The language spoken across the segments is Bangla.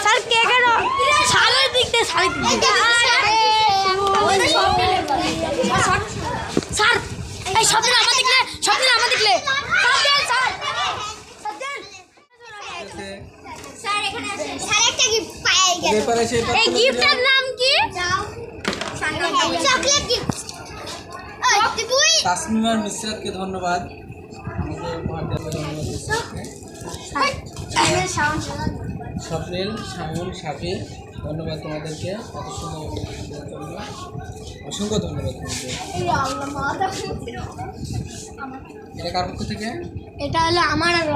স্যার কে কেন সালের দিক দিয়ে স্যার এই স্বপ্ন আমার দেখলে এই গিফটের নাম কি? Chocolate gift. তাসমিমার মিসরাতকে ধন্যবাদ। স্বপ্নিল, শামুল, শাফি, ধন্যবাদ তোমাদেরকে এত সুন্দর অসংখ্য ধন্যবাদ তোমাদের। এটা কার পক্ষ থেকে? এটা হলো আমার আর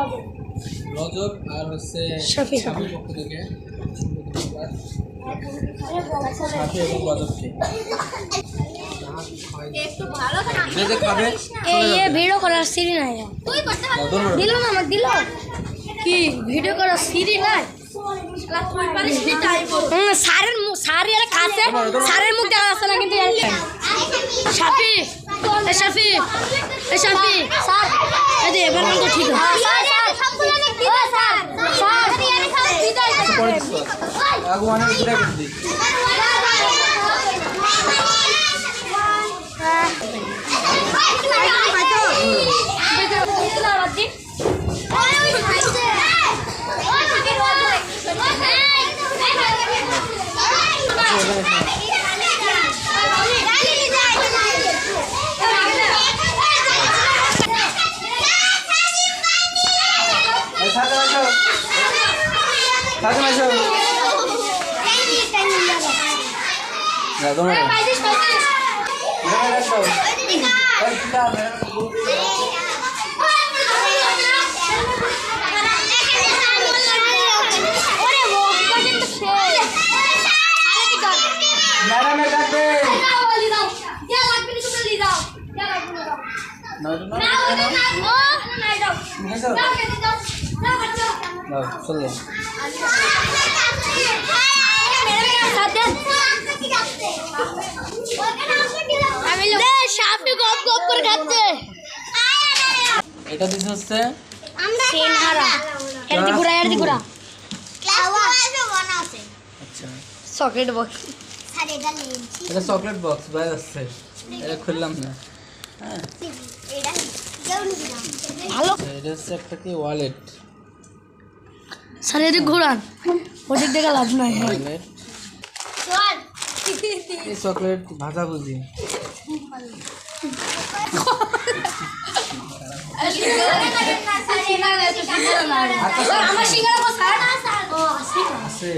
রজব আর হচ্ছে শাফি শাফির পক্ষ থেকে শাফি এবং রজবকে খাবে ভিডিও করার সিঁড়ি নাই দিল না আমাকে দিল কি ভিডিও করার সিঁড়ি নাই স্যারের কাছে স্যারের মুখ দেখা যাচ্ছে না কিন্তু শাফি শাফি শাফি স্যার এবার তো ঠিক চলো এটা দিতে হচ্ছে চকলেট বক্স এটা চকলেট বক্স বাইরে আসছে এটা খুললাম না হ্যাঁ ভালো এটা হচ্ছে একটা কি ওয়ালেট স্যার এদিক ঘুরান ওদিক দেখে লাভ নাই ওয়ালেট এই চকলেট ভাজা ভুজি আছে